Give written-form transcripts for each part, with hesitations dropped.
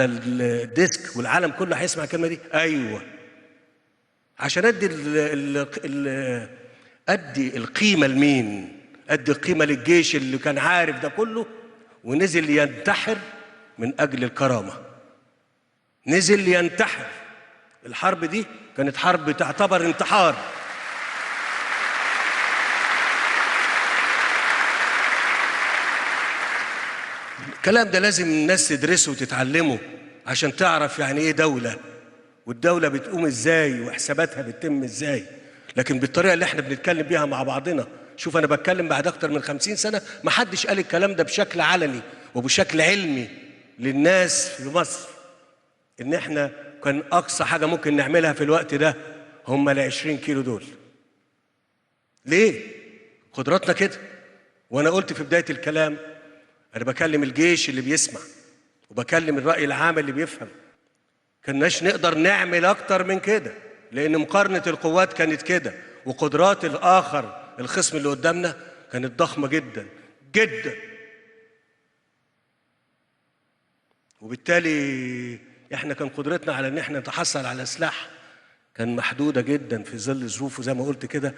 الديسك والعالم كله هيسمع الكلمه دي. ايوه، عشان ادي القيمه لمين؟ ادي القيمه للجيش اللي كان عارف ده كله ونزل ينتحر من اجل الكرامه. نزل ينتحر. الحرب دي كانت حرب تعتبر انتحار. الكلام ده لازم الناس تدرسه وتتعلمه عشان تعرف يعني ايه دولة، والدولة بتقوم ازاي وحساباتها بتتم ازاي. لكن بالطريقة اللي احنا بنتكلم بيها مع بعضنا، شوف انا بتكلم بعد اكتر من 50 سنة ما حدش قال الكلام ده بشكل علني وبشكل علمي للناس في مصر. ان احنا كان اقصى حاجة ممكن نعملها في الوقت ده هم ال20 كيلو دول. ليه؟ قدراتنا كده. وانا قلت في بداية الكلام أنا بكلم الجيش اللي بيسمع وبكلم الرأي العام اللي بيفهم. كناش نقدر نعمل أكتر من كده لأن مقارنة القوات كانت كده، وقدرات الآخر الخصم اللي قدامنا كانت ضخمة جدا جدا. وبالتالي إحنا كان قدرتنا على إن إحنا نتحصل على سلاح كان محدودة جدا في ظل ظروفه زي ما قلت كده.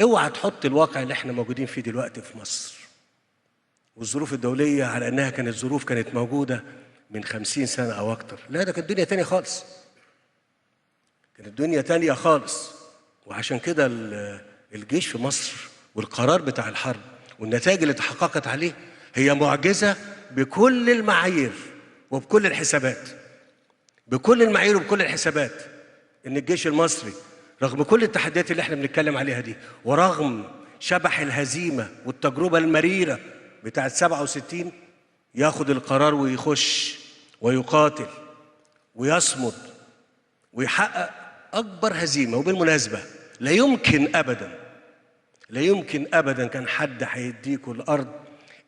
اوعى تحط الواقع اللي إحنا موجودين فيه دلوقتي في مصر والظروف الدولية على أنها كانت ظروف كانت موجودة من 50 سنة أو أكتر. لا، ده كانت دنيا تانية خالص. كانت دنيا تانية خالص. وعشان كده الجيش في مصر والقرار بتاع الحرب والنتائج اللي تحققت عليه هي معجزة بكل المعايير وبكل الحسابات. بكل المعايير وبكل الحسابات إن الجيش المصري رغم كل التحديات اللي احنا بنتكلم عليها دي ورغم شبح الهزيمة والتجربة المريرة بتاعت 67 ياخد القرار ويخش ويقاتل ويصمد ويحقق أكبر هزيمة. وبالمناسبة لا يمكن أبدا كان حد هيديكوا الأرض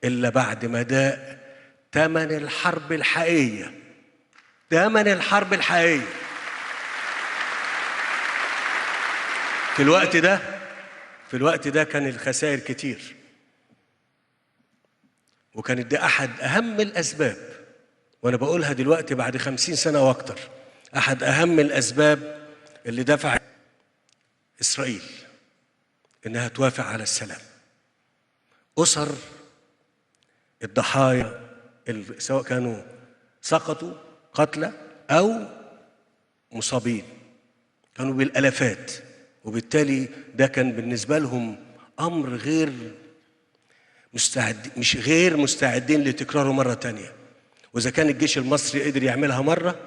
إلا بعد ما داق ثمن الحرب الحقيقية. ثمن الحرب الحقيقية. في الوقت ده كان الخسائر كتير، وكانت دي أحد أهم الأسباب، وأنا بقولها دلوقتي بعد 50 سنة وأكتر، أحد أهم الأسباب اللي دفع إسرائيل إنها توافق على السلام. أسر الضحايا سواء كانوا سقطوا قتلى أو مصابين كانوا بالآلافات، وبالتالي ده كان بالنسبة لهم أمر مش غير مستعدين لتكراره مرة تانية. وإذا كان الجيش المصري قدر يعملها مرة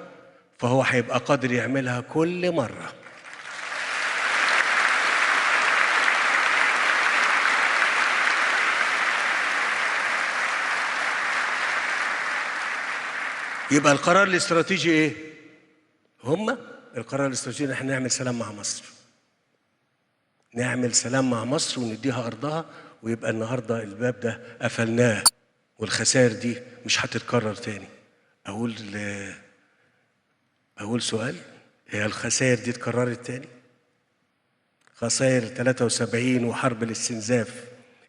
فهو هيبقى قادر يعملها كل مرة. يبقى القرار الاستراتيجي إيه؟ القرار الاستراتيجي إن احنا نعمل سلام مع مصر. نعمل سلام مع مصر ونديها أرضها، ويبقى النهارده الباب ده قفلناه والخسائر دي مش هتتكرر تاني. أقول سؤال، هي الخسائر دي اتكررت تاني؟ خسائر 73 وحرب الاستنزاف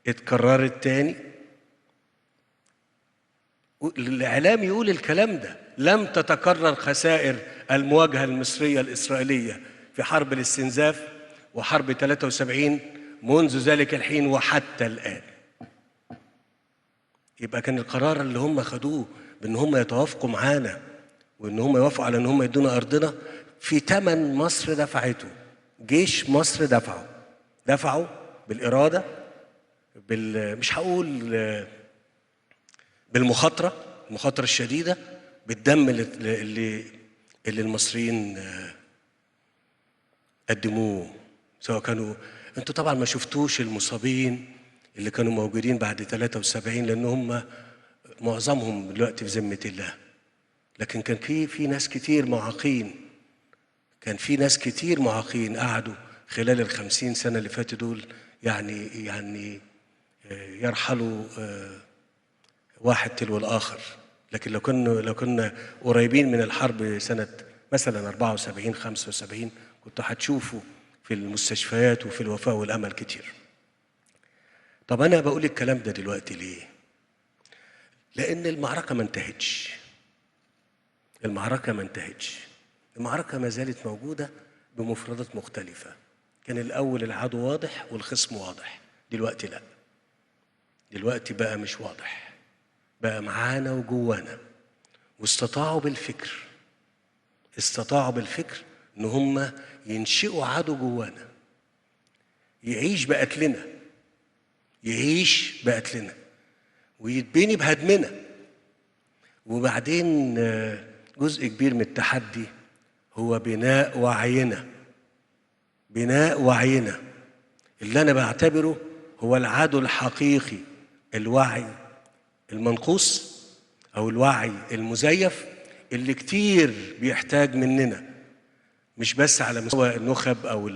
اتكررت تاني؟ الإعلام يقول الكلام ده. لم تتكرر خسائر المواجهة المصرية الإسرائيلية في حرب الاستنزاف وحرب 73 منذ ذلك الحين وحتى الآن. يبقى كان القرار اللي هم خدوه بأن هم يتوافقوا معانا وأن هم يوافقوا على أن هم يدونا أرضنا في ثمن مصر دفعته. جيش مصر دفعوا بالإرادة، مش هقول بالمخاطرة الشديدة، بالدم اللي المصريين قدموه. سواء كانوا انتوا طبعا ما شفتوش المصابين اللي كانوا موجودين بعد 73، لان هم معظمهم دلوقتي في ذمة الله، لكن كان في ناس كتير معاقين. كان في ناس كتير معاقين قعدوا خلال ال50 سنة اللي فاتوا دول يعني يرحلوا واحد تلو الآخر. لكن لو كنا قريبين من الحرب سنة مثلا 74 75 كنتوا هتشوفوا في المستشفيات وفي الوفاء والأمل كتير. طب أنا بقول الكلام ده دلوقتي ليه؟ لأن المعركة ما انتهتش. المعركة ما انتهتش، المعركة ما زالت موجودة بمفردات مختلفة. كان الأول العدو واضح والخصم واضح، دلوقتي لا، دلوقتي بقى مش واضح، بقى معانا وجوانا. واستطاعوا بالفكر إن هم ينشئوا عدو جوانا يعيش بقتلنا ويتبني بهدمنا. وبعدين جزء كبير من التحدي هو بناء وعينا اللي أنا بعتبره هو العدو الحقيقي، الوعي المنقوص أو الوعي المزيف اللي كتير بيحتاج مننا، مش بس على مستوى النخب أو